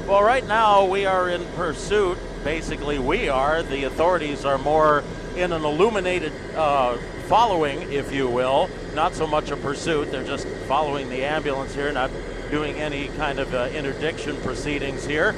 Well, right now we are in pursuit. Basically, we are. The authorities are more in an illuminated following, if you will. Not so much a pursuit. They're just following the ambulance here, not doing any kind of interdiction proceedings here.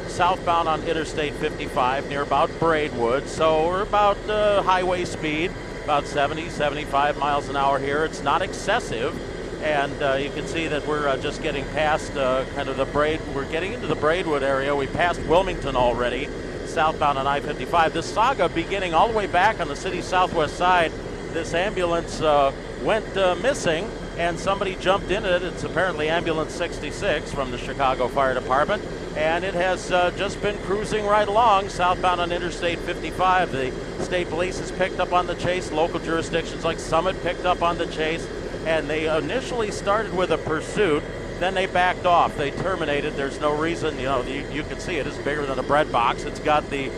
Southbound on Interstate 55 near about Braidwood. So we're about highway speed, about 70, 75 miles an hour here. It's not excessive. And you can see that we're just getting past kind of we're getting into the Braidwood area. We passed Wilmington already, southbound on I-55. This saga beginning all the way back on the city's southwest side. This ambulance went missing, and somebody jumped in it. It's apparently ambulance 66 from the Chicago Fire Department, and it has just been cruising right along southbound on Interstate 55. The state police has picked up on the chase. Local jurisdictions like Summit picked up on the chase. And they initially started with a pursuit, then they backed off. They terminated. There's no reason, you can see it is bigger than a bread box. It's got the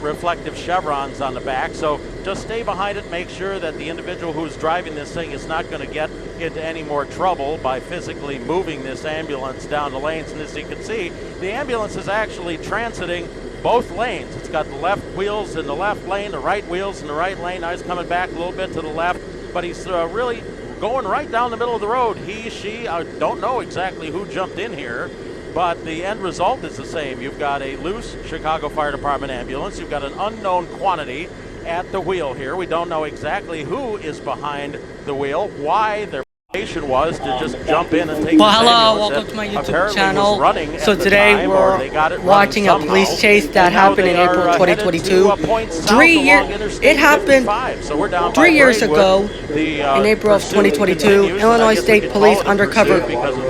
reflective chevrons on the back. So just stay behind it. Make sure that the individual who's driving this thing is not going to get into any more trouble by physically moving this ambulance down the lanes. And as you can see, the ambulance is actually transiting both lanes. It's got the left wheels in the left lane, the right wheels in the right lane. Now he's coming back a little bit to the left, but he's really going right down the middle of the road. He, she, I don't know exactly who jumped in here, but the end result is the same. You've got a loose Chicago Fire Department ambulance. You've got an unknown quantity at the wheel here. We don't know exactly who is behind the wheel, why their motivation was to just jump in and take Well, this hello, ambulance welcome to my that YouTube channel. running So at the today time, or they we're got it watching a running police somehow. chase that And now happened in they are April headed 2022. to a point south 3 years. along Interstate It happened 55. So we're down by 3 years Braidwood. ago in April of 2022. Illinois State Police undercover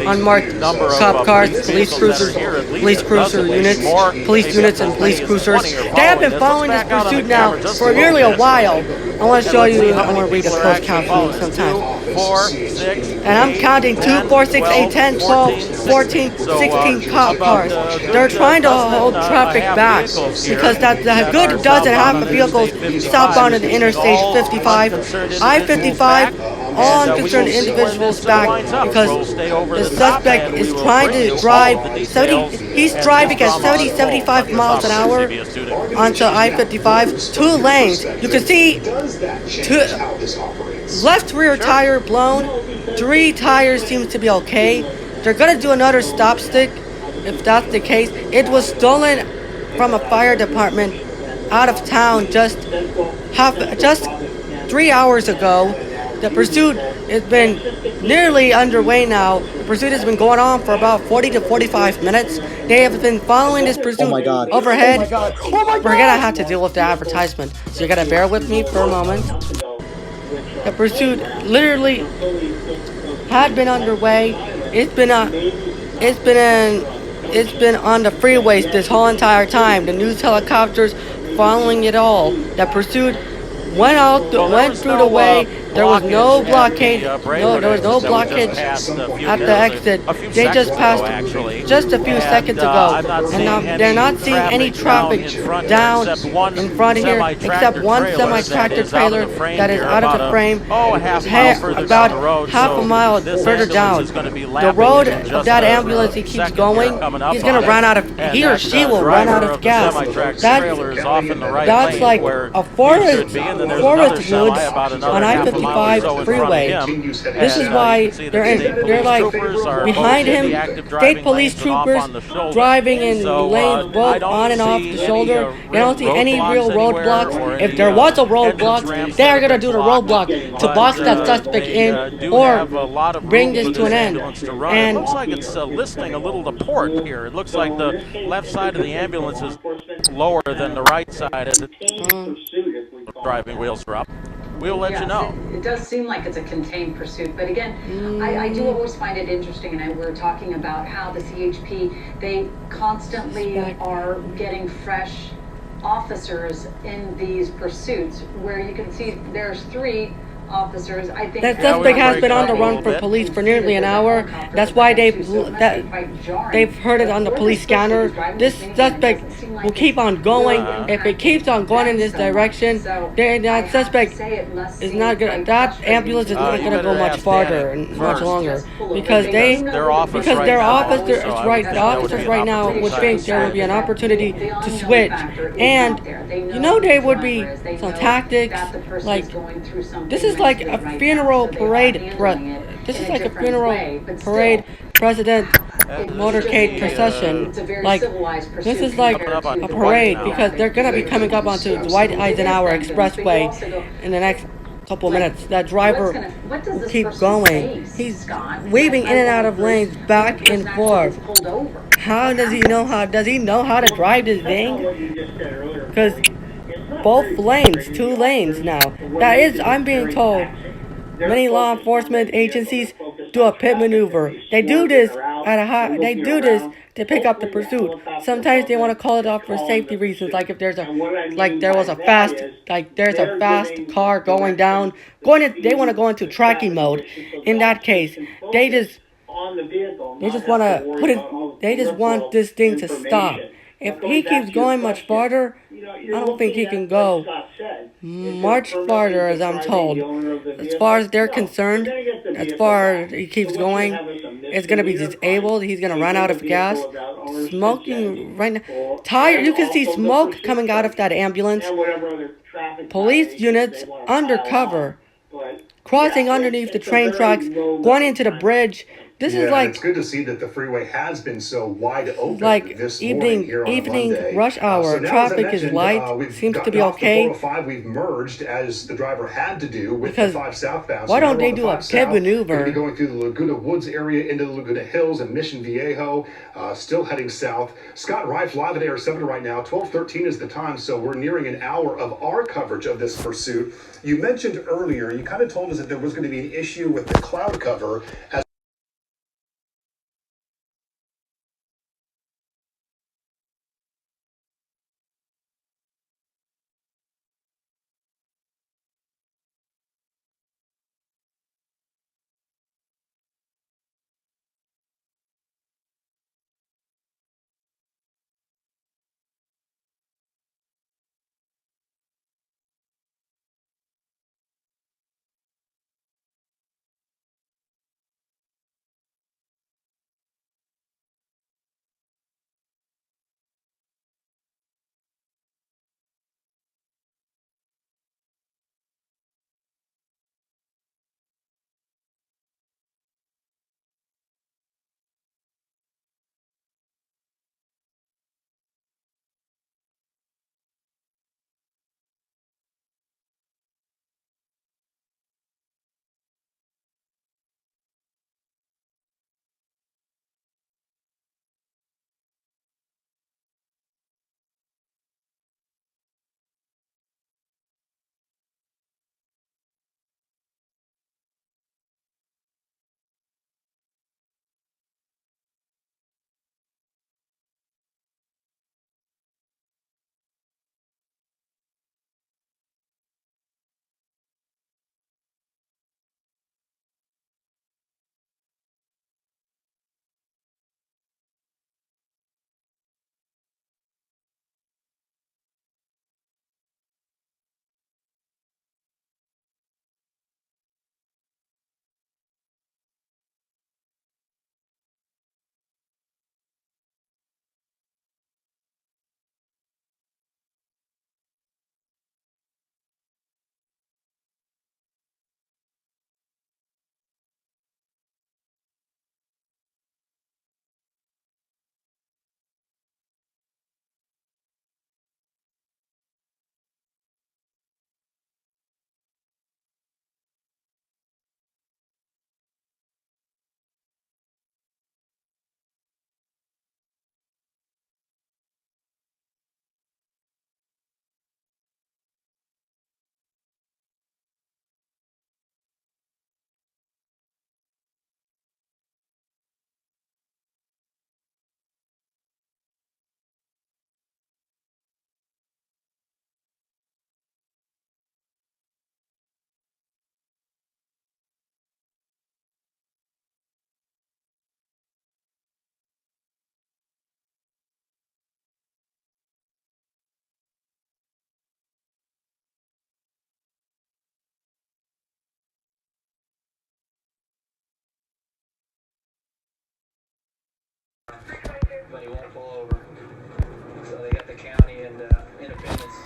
unmarked cop cars, police cruisers, police cruiser units, police units, and police cruisers. They have been following this pursuit now for nearly a while. I want to show you. I want to read a close count for you sometime. 4, 6, And I'm counting 2, 4, 6, 8, 10, 12, 14, 16 cop cars. They're trying to hold traffic back because that's a good dozen, half of vehicles southbound of the Interstate 55. I-55, all unconcerned individuals back because the suspect is trying to drive 70, he's driving at 70, 75 miles an hour onto I-55, 2 lanes. You can see left rear tire blown, 3 tires seems to be okay. They're gonna do another stop stick if that's the case. It was stolen from a fire department out of town just 3 hours ago. The pursuit has been nearly underway now. The pursuit has been going on for about 40 to 45 minutes. They have been following this pursuit overhead. We're gonna have to deal with the advertisement, so you gotta bear with me for a moment. The pursuit literally had been underway. It's been on the freeways this whole entire time. The news helicopters following it all. The pursuit went through the way. There was no blockade. There was no blockage at the exit. They just passed just a few seconds ago, and now they're not seeing any traffic down in front of here, except one semi-tractor trailer that is out of the frame, about half a mile further down. The road of that ambulance he keeps going, he's gonna run out of. He or she will run out of gas. That's like a forest woods on I-55 freeway. This is why they're like behind him. State police troopers driving in lanes both on and off the shoulder. They don't see any real roadblocks. If there was a roadblock, they are gonna do the roadblock to box that suspect in or bring this to an end. And it looks like it's listening a little to port here. It looks like the left side of the ambulance is lower than the right side as it driving wheels are up. We'll let you know. It does seem like it's a contained pursuit, but again, I do always find it interesting, and we're talking about how the CHP, they constantly are getting fresh officers in these pursuits, where you can see there's 3 officers. I think That Yeah, we suspect were has been breaking on up the a run little from bit. police for nearly an hour. That's why they've heard it on the police scanner. This suspect will keep on going. If it keeps on going in this direction, then that suspect is not gonna. That ambulance is not You gonna go better much ask Danny farther and much first, longer because their office because right their now. officers So I would right think the that would be officers an right now opportune would time to think there would be switch. an opportunity to switch, and there would be some tactics like this is like a funeral parade. This is like a funeral parade president motorcade procession. Like this is like Coming up on a 20 parade now. because they're gonna be coming up onto Dwight Eisenhower Expressway in the next couple of minutes. That driver will keep going. He's weaving in and out of lanes back and forth. How does he know how? Does he know how to drive this thing? Because both lanes, 2 lanes now. That is, I'm being told, many law enforcement agencies do a pit maneuver. They do this at a high. They do this to pick up the pursuit. Sometimes they want to call it off for safety reasons, like if there's a, like there was a fast, like there's a fast car going down, going in. They want to go into tracking mode. In that case, they just want to put it. They just want this thing to stop. If he keeps going much farther, I don't think he can go much farther, as I'm told. As far as they're concerned, as far as he keeps going, it's gonna be disabled. He's gonna run out of gas. Smoking right now. Tire. You can see smoke coming out of that ambulance. Police units undercover, crossing underneath the train tracks, going into the bridge. This is like it's good to see that the freeway has been so wide open like this morning here on a evening Monday. rush hour. So now, as I Traffic is mentioned, light. we've Seems to gotten be off the okay. 405. We've merged as the driver had to do with Because the 5 southbound. why So don't now we're they on the do a 5 pit south. Going to maneuver? be going through the Laguna Woods area into the Laguna Hills and Mission Viejo. Still heading south. Scott Reif live at Air 7 right now. 12:13 is the time, so we're nearing an hour of our coverage of this pursuit. You mentioned earlier, you kind of told us that there was going to be an issue with the cloud cover as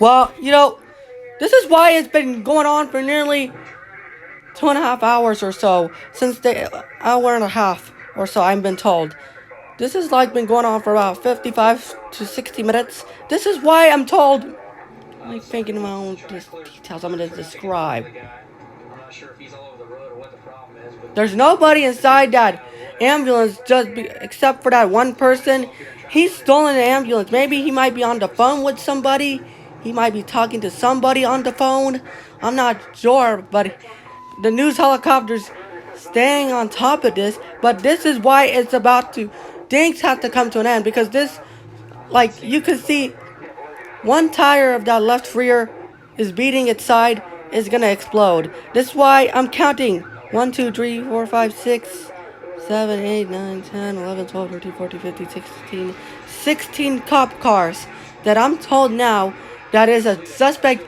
Well, you know, this is why it's been going on for nearly 2.5 hours or so, since the hour and a half or so, I've been told. This has like been going on for about 55 to 60 minutes. This is why I'm told. I'm thinking my own details I'm going to describe. There's nobody inside that ambulance except for that one person. He's stolen the ambulance. Maybe he might be on the phone with somebody. He might be talking to somebody on the phone. I'm not sure, but the news helicopter's staying on top of this. But this is why it's about to. Things have to come to an end because this, like you can see, one tire of that left rear is beating its side. Is gonna explode. This is why I'm counting 1, 2, 3, 4, 5, 6, 7, 8, 9, 10, 11, 12, 13, 14, 15, 16, 16 cop cars that I'm told now that is a suspect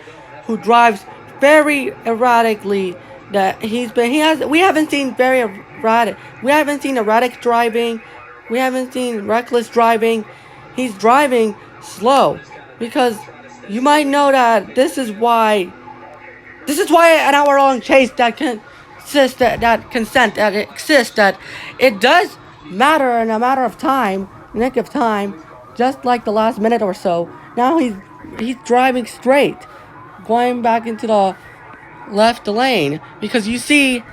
who drives very erratically. That we haven't seen very erratic. We haven't seen erratic driving. We haven't seen reckless driving. He's driving slow because you might know that this is why an hour-long chase that exists, that it does matter in a matter of time, nick of time, just like the last minute or so. Now he's driving straight, going back into the left lane because you see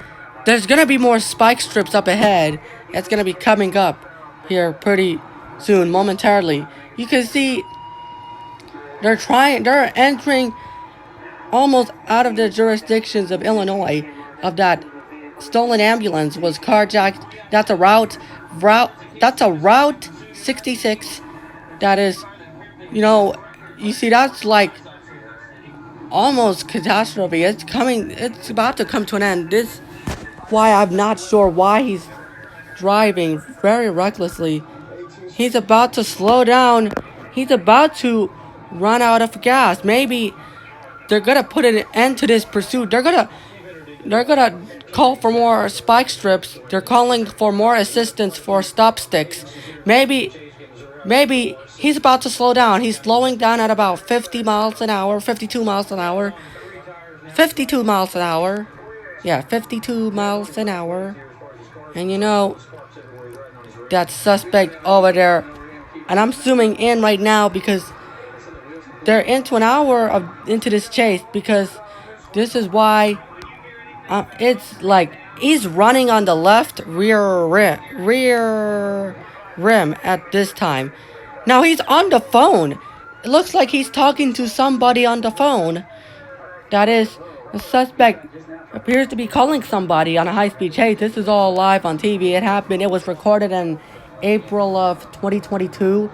there's gonna be more spike strips up ahead. It's gonna be coming up here pretty soon, momentarily. You can see they're entering almost out of the jurisdictions of Illinois. Of that stolen ambulance was carjacked. That's a route 66. That is, you see that's like almost catastrophe. It's about to come to an end. This why I'm not sure why he's driving very recklessly. He's about to slow down. He's about to run out of gas. Maybe they're gonna put an end to this pursuit. They're gonna call for more spike strips. They're calling for more assistance for stop sticks. Maybe he's about to slow down. He's slowing down at about 50 miles an hour, 52 miles an hour. 52 miles an hour. Yeah, 52 miles an hour. And that suspect over there, and I'm zooming in right now because they're into an hour into this chase because this is why it's like he's running on the left rear rim at this time. Now he's on the phone. It looks like he's talking to somebody on the phone. That is, the suspect appears to be calling somebody on a high-speed chase. This is all live on TV. It was recorded in April of 2022.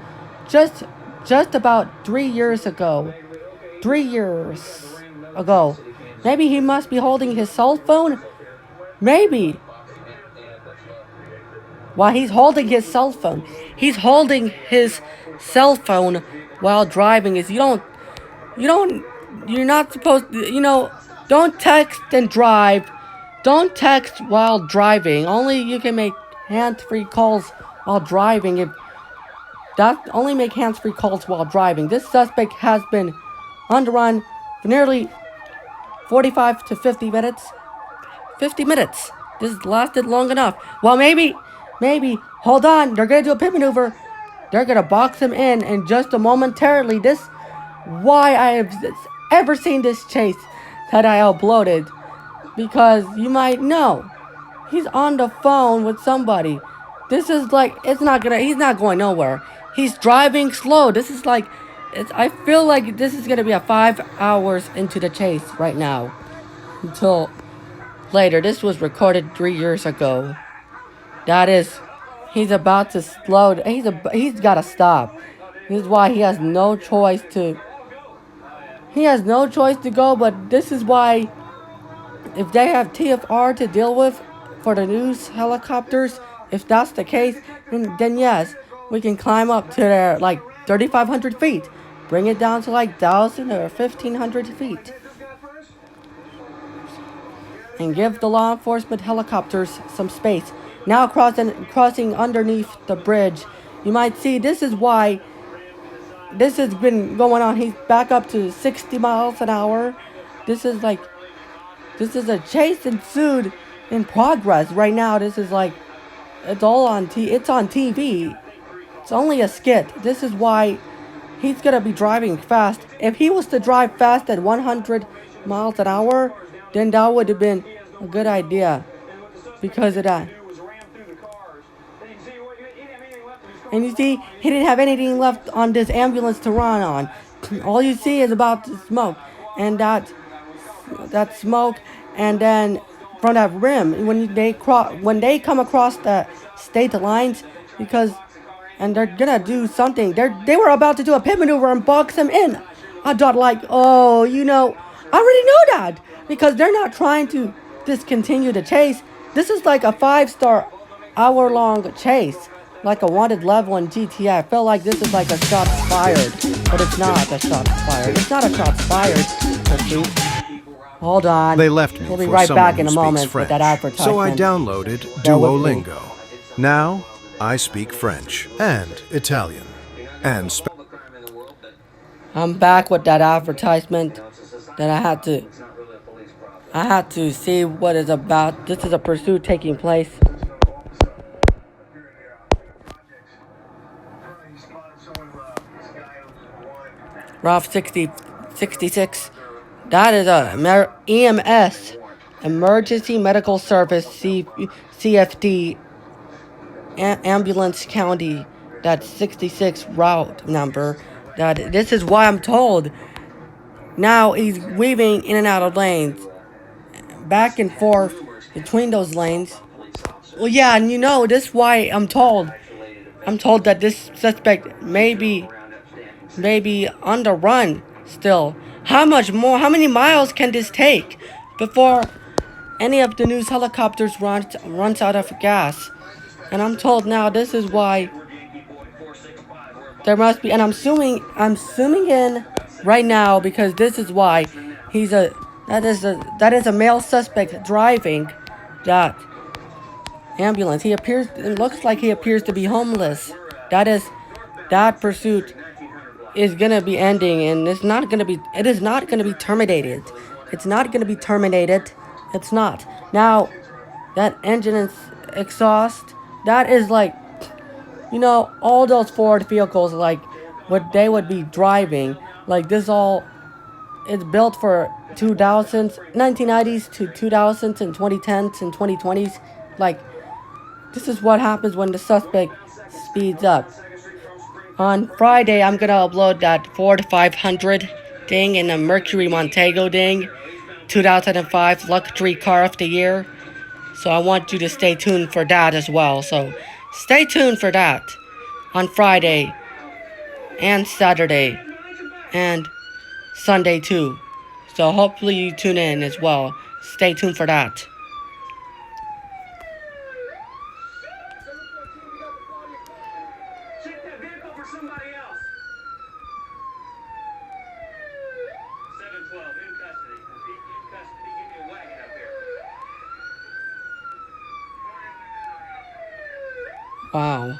Just about 3 years ago. 3 years ago. Maybe he must be holding his cell phone? Maybe. While he's holding his cell phone. He's holding his cell phone while driving. You're not supposed to, don't text and drive. Don't text while driving. Only you can make hands-free calls while driving. Only make hands-free calls while driving. This suspect has been on the run for nearly 45 to 50 minutes. 50 minutes. This lasted long enough. Well, maybe, hold on. They're going to do a pit maneuver. They're going to box him in just a momentarily. This why I have ever seen this chase that I uploaded. Because you might know. He's on the phone with somebody. This is like, he's not going nowhere. He's driving slow. This is like, I feel like this is going to be a 5 hours into the chase right now. Until later. This was recorded 3 years ago. That is, he's about to slow. He's got to stop. This is why he has no choice to. He has no choice to go, but this is why, if they have TFR to deal with for the news helicopters, if that's the case, then yes, we can climb up to their, 3,500 feet. Bring it down to 1,000 or 1,500 feet. And give the law enforcement helicopters some space. Now crossing underneath the bridge You might see this is why this has been going on. He's back up to 60 miles an hour. This is a chase ensued in progress right now. This is like, it's on TV. It's only a skit. This is why he's gonna be driving fast. If he was to drive fast at 100 miles an hour, then that would have been a good idea because of that. And you see, he didn't have anything left on this ambulance to run on. All you see is about the smoke, and that smoke, and then from that rim when they come across the state lines, and they're gonna do something. They were about to do a pit maneuver and box him in. I thought like, oh, I already know that because they're not trying to discontinue the chase. This is like a 5-star hour-long chase, like a wanted level in GTA. I feel like this is like a shots fired, but it's not a shots fired. It's not a shots fired. Hold on. They left me We'll be for right someone back in who a speaks moment French, with that advertisement. so I downloaded Bear with me. Duolingo. Now I speak French and Italian and Spanish. I'm back with that advertisement that I had to see what it's about. This is a pursuit taking place. Route 66. That is a EMS, Emergency Medical Service, CFD, Ambulance County. That's 66 route number. This is why I'm told. Now he's weaving in and out of lanes, back and forth between those lanes. Well, yeah, and this is why I'm told. I'm told that this suspect may be on the run still. How many miles can this take before any of the news helicopters runs out of gas? And I'm told now this is why there must be, and I'm zooming in right now because this is why that is a male suspect driving that ambulance. It looks like he appears to be homeless. That pursuit is gonna be ending, and it is not gonna be terminated. It's not gonna be terminated. It's not. Now, that engine exhaust, that is like, all those Ford vehicles, like what they would be driving, like this all, it's built for 1990s to 2000s and 2010s and 2020s. Like, this is what happens when the suspect speeds up. On Friday, I'm gonna upload that Ford 500 thing and a Mercury Montego thing, 2005 luxury car of the year. So I want you to stay tuned for that as well. So stay tuned for that on Friday and Saturday and Sunday too. So hopefully you tune in as well. Stay tuned for that. Wow.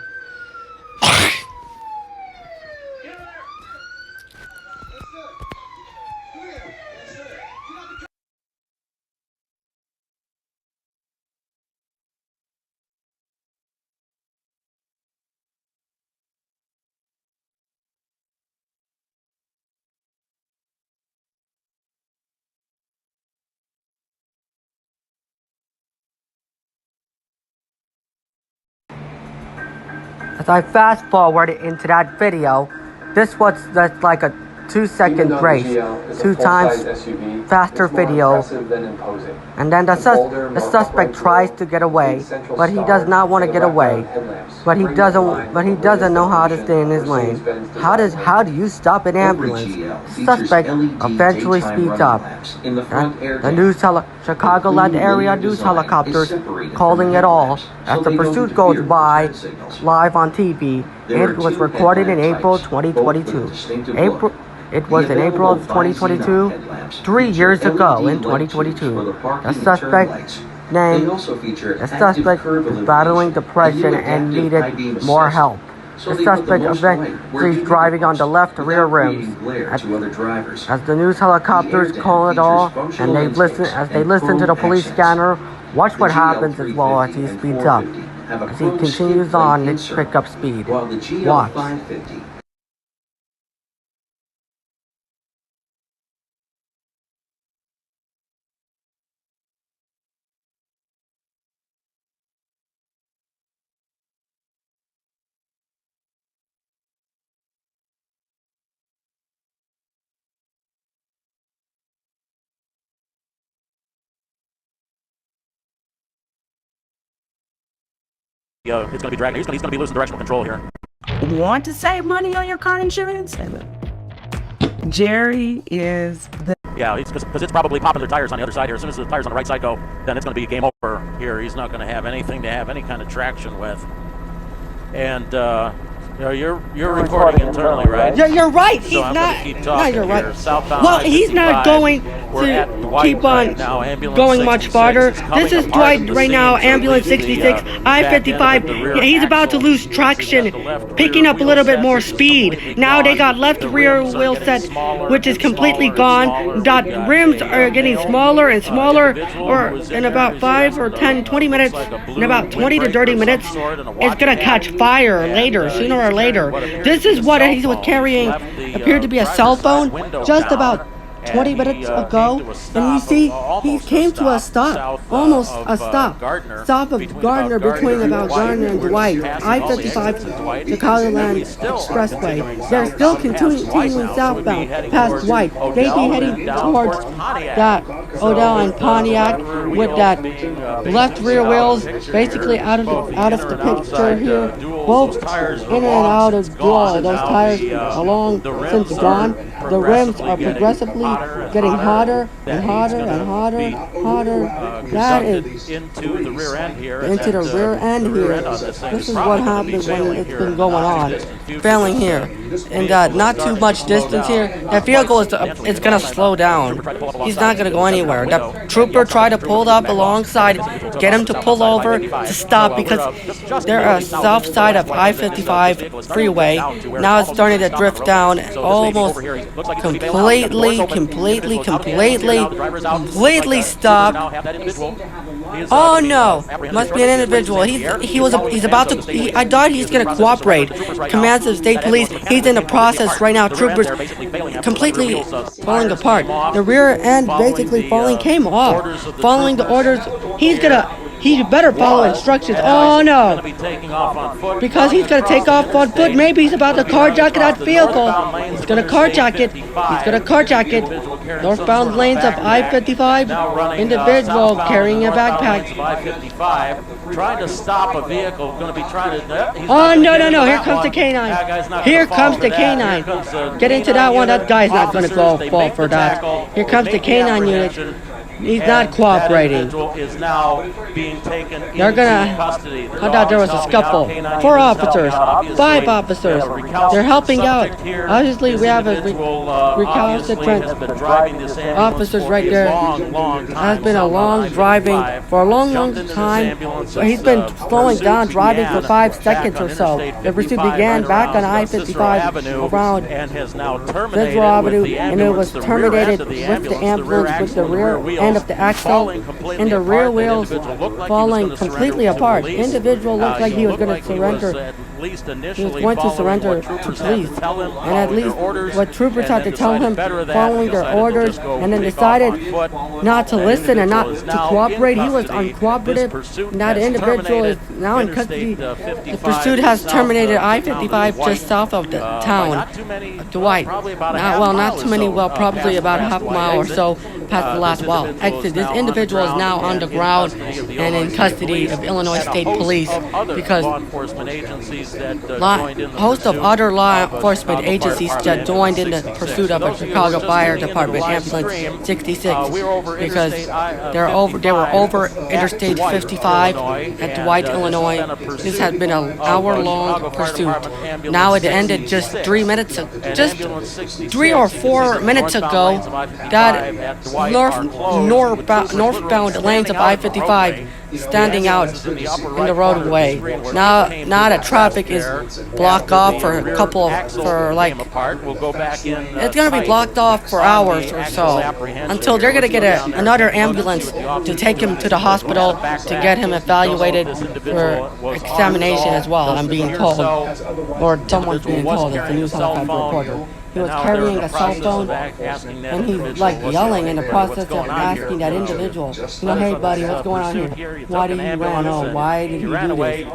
As I fast forward into that video, that's like a 2-second race, 2 times faster video, and then the suspect tries to get away, but he does not want to get away, but he doesn't know how to stay in his lane. How do you stop an ambulance? Suspect eventually speeds up. The Chicago-led area news helicopters calling it all as the pursuit goes by live on TV. It was recorded in April 2022. It was in April of 2022, 3 years ago in 2022. The suspect was battling depression and needed more help. The suspect eventually driving on the left rear rims. As the news helicopters call it all, and they listen to the police scanner, watch what happens as well as he speeds up. As he continues on to pick up speed. Watch. It's going to be dragging. He's going to be losing directional control here. Want to save money on your car insurance? Jerry is the... Yeah, because it's probably popping their tires on the other side here. As soon as the tires on the right side go, then it's going to be game over here. He's not going to have anything to have any kind of traction with. And you're recording internally, right? Yeah, you're right. He's so not. No, you're right. Well, he's not going to keep on going much farther. This is Dwight right now, ambulance 66, I-55. He's about to lose traction, picking up a little bit more speed. Now they got left rear wheel set, which is completely gone. The rims are getting smaller and smaller, or in about 5 or 10, 20 minutes, in about 20 to 30 minutes, it's going to catch fire later, sooner or later. This is what he was carrying, appeared to be a cell phone, just about 20 minutes ago, and you see he came to a stop, almost a stop of Gardner, between about Gardner and Dwight, I-55 Chicagoland Expressway. They're still continuing southbound past Dwight. They'd be heading towards that Odell and Pontiac with that left rear wheels basically out of the picture here. Both in and out of dual. Those tires are long since gone. The rims are progressively getting hotter and hotter and hotter. That is into the rear end here. Into the rear end here. This is what happens when it's been going on. Failing here. And not too much distance here. That vehicle is going to slow down. He's not going to go anywhere. The trooper tried to pull up alongside, get him to pull over to stop because they're south side of I-55 freeway. Now it's starting to drift down almost completely stopped. Oh no! Must be an individual. He's about to. I thought he's gonna cooperate. Commands of state police. He's in the process right now. Troopers completely falling apart. The rear end basically came off. Following the orders. He better follow instructions. Oh no! Because he's gonna take off on foot. Maybe he's about to carjack that vehicle. He's gonna carjack it. Northbound lanes of I-55. Individual carrying a backpack. Trying to stop a vehicle. Going to be trying to. Oh no! Here comes the canine. Here comes the canine. Get into that one. That guy's not gonna fall for that. Here comes the canine unit. He's not cooperating. They're gonna. I thought there was a scuffle. 4 officers, 5 officers. They're helping out. Obviously, we have a recalcitrant officers right there. It has been a long driving for a long time. He's been slowing down, driving for 5 seconds or so. The pursuit began back on I-55 around Central Avenue, and it was terminated with the ambulance with the rear end of the axle and the rear wheels falling completely apart. Individual looked like he was going to surrender. He was going to surrender to police. And at least what troopers had to tell him, following their orders, and then decided not to listen and not to cooperate. He was uncooperative. And that individual is now in custody. The pursuit has terminated I-55 just south of the town. Dwight. Not too many. Probably about a half mile or so past the last exit. This individual is now on the ground and in custody of Illinois State Police because a host of other law enforcement agencies that joined in the pursuit of a Chicago Fire Department ambulance 66 because they were over Interstate 55 at Dwight, Illinois. This had been an hour-long pursuit. Now it ended just 3 or 4 minutes ago. That northbound lanes of I-55 standing out in the roadway. Not a traffic is blocked off for a couple of, for like, it's going to be blocked off for hours or so until they're going to get another ambulance to take him to the hospital to get him evaluated for examination as well, I'm being told. Or someone's being told, it's a news helicopter reporter. He was carrying a cell phone, and he's like yelling in the process of asking that individual, hey buddy, what's going on here? Why did you run? Oh, why did you do this? You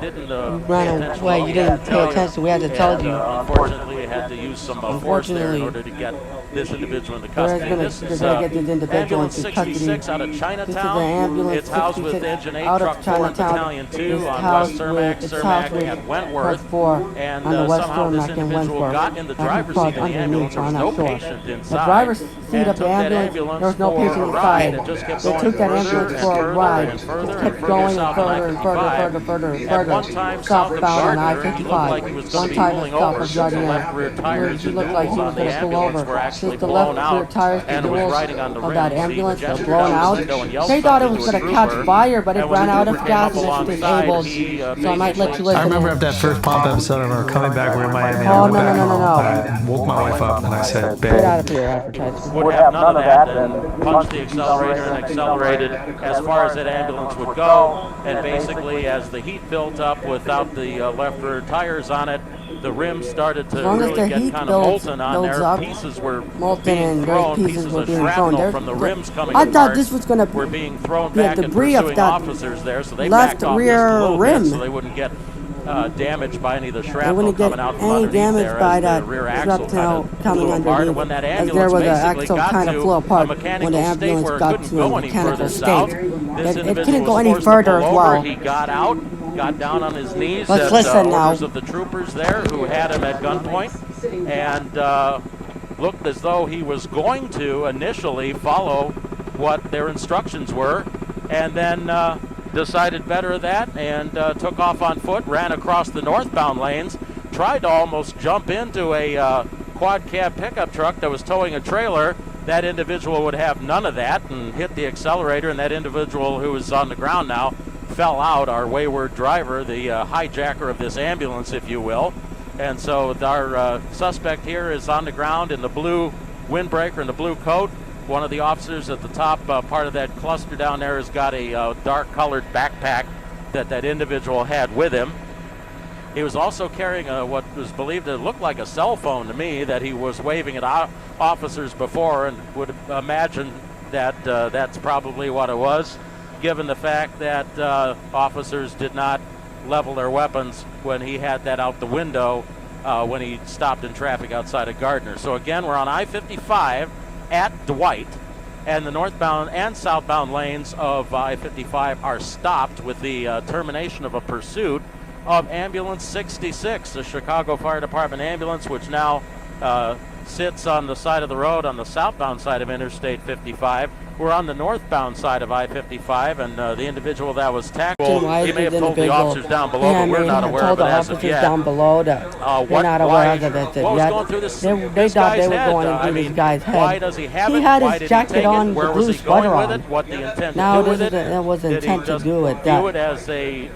ran away, you didn't pay attention, we had to tell you. Unfortunately, had to use some force there in order to get this individual into custody. This is ambulance 66 out of Chinatown. It's housed with Engine 8, Truck 4, and Battalion 2 on West Cermak and Wentworth. And somehow this individual got in the driver's seat of the ambulance. There was no patient inside. The driver's seat of the ambulance, there was no patient inside. They took that ambulance for a ride. It kept going further and further. Southbound on I-55. One time it stopped for Jardinier. She looked like she was going to pull over. Just the left rear tires, the wheels of that ambulance were blown out. They thought it was going to catch fire, but it ran out of gas and it's disabled. So I might let you listen. I remember after that first pop episode and we were coming back, we were in Miami. Oh, no. I woke my wife up and I said, babe. Get out of here, advertisement. Would have none of that and punched the accelerator and accelerated as far as that ambulance would go. And basically, as the heat built up without the left rear tires on it, the rims started to really get kind of molten on there. Pieces were being thrown, pieces of shrapnel from the rims coming apart. I thought this was going to were being thrown back and debris of pursuing that officers there, so they left backed off rear just a little rim. bit so they wouldn't get damaged by any of the They shrapnel wouldn't get coming out from any underneath damage there by as the that rear axle shrapnel coming underneath, when that as there was an ambulance axle got kind of to flew apart a when the mechanical state ambulance where it got couldn't to go a any mechanical further state. south. It couldn't go any further as well. He got out, got down on his knees Let's at listen now. orders of the troopers there who had him at gunpoint, and looked as though he was going to initially follow what their instructions were, and then decided better of that and took off on foot, ran across the northbound lanes, tried to almost jump into a quad cab pickup truck that was towing a trailer. That individual would have none of that and hit the accelerator, and that individual who is on the ground now fell out, our wayward driver, the hijacker of this ambulance, if you will. And so our suspect here is on the ground in the blue windbreaker and the blue coat. One of the officers at the top part of that cluster down there has got a dark-colored backpack that individual had with him. He was also carrying what was believed to look like a cell phone to me that he was waving at officers before, and would imagine that that's probably what it was, given the fact that officers did not level their weapons when he had that out the window when he stopped in traffic outside of Gardner. So again, we're on I-55 at Dwight, and the northbound and southbound lanes of I-55 are stopped with the termination of a pursuit of Ambulance 66, the Chicago Fire Department ambulance, which now sits on the side of the road on the southbound side of Interstate 55. We're on the northbound side of I-55, and the individual that was tackled, he may have told the officers down below, but we're not aware of it as of yet. Down below that they're not aware of it yet. Going through they thought they were going into this guy's head. Why does he have it? He had Why his did jacket he take on, it? Where the was blue he going sweater with on. it? What the intent Now to do with it? it was Did he intent to just do it. view it as a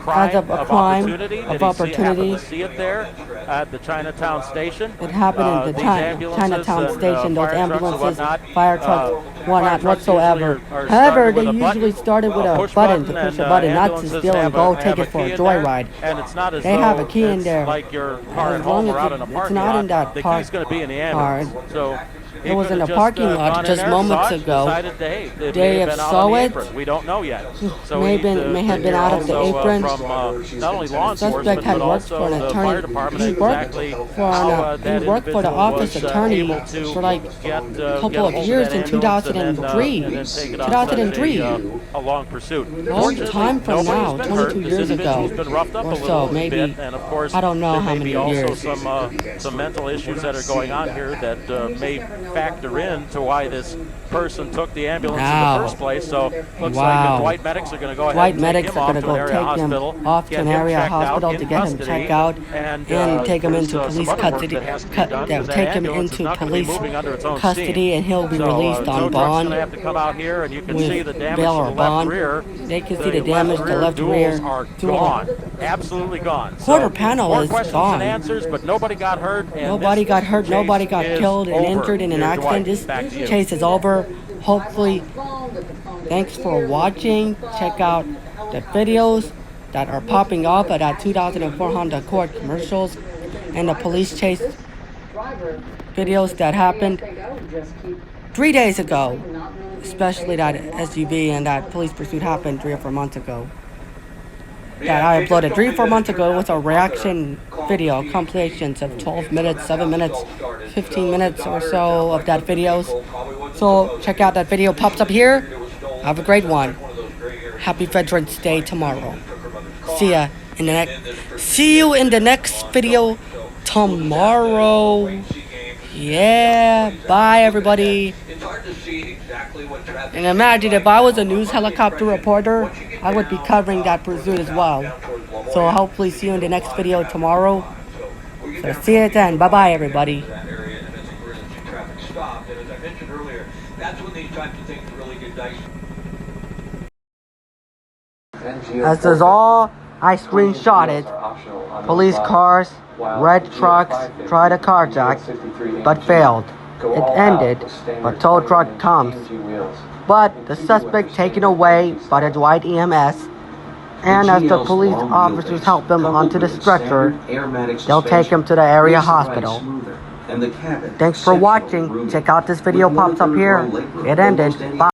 crime of opportunity? Did he happen to see it there at the Chinatown station? It happened in the Chinatown station. Those ambulances, fire trucks, whatnot whatsoever. However, they usually started with a button to push a button, not to steal and go take it for a joyride. And it's not as they have a key in there. Like your car at As home long or out as in a it's parking not lot, in that the car. key's going to be in the ambulance. So it was in a parking lot just moments ago. They have saw it. We don't know yet. So may have been out of the apron. From not only law enforcement, had but worked for also an the attorney. fire department. He worked Exactly he worked for the office attorney for like a couple of years in 2003. 2003. A long pursuit. Long time from now, 22 years ago, been roughed up or a little so, maybe. bit, and of course, I don't know there how may many be also years. some mental issues that are going on here that may factor into why this person took the ambulance in Now. the first place. So looks like Wow. the Dwight medics are going to go ahead White and take medics him are off going to to an go area take him hospital, off to get an him area checked out hospital in to get him custody, checked out and take him there's, into some police other work custody. that has to be done, because They'll that take him ambulance is into not gonna be police moving under its own custody, steam. and he'll be So, released tow on truck's bond. gonna have to come out here, and you can with see the damage bail to or the left bond. rear. They can see the damage, the left duals rear. are dual- gone, absolutely gone. Quarter So, panel more is questions gone. and answers, but nobody got hurt. And Nobody this got hurt, chase nobody got is killed and over. injured in an Here, accident. Dwight, This back to you. chase is over. Hopefully, thanks for watching. Check out the videos that are popping up at that 2004 Honda Accord commercials and the police chase videos that happened 3 days ago. Especially that SUV and that police pursuit happened 3 or 4 months ago. That I uploaded 3 or 4 months ago with a reaction video, compilations of 12 minutes, 7 minutes, 15 minutes or so of that videos. So check out that video, pops up here. Have a great one. Happy Veterans Day tomorrow. See you in the next video tomorrow. Yeah, bye everybody. And imagine if I was a news helicopter reporter, I would be covering that pursuit as well. So hopefully see you in the next video tomorrow. So see you then. Bye bye everybody. This is all I screenshotted. Police cars, red trucks tried to carjack, but failed. It ended, but tow truck comes. But the suspect taken away by the Dwight EMS, and as the police officers help him onto the stretcher, they'll take him to the area hospital. Thanks for watching. Check out this video, pops up here. It ended. Bye.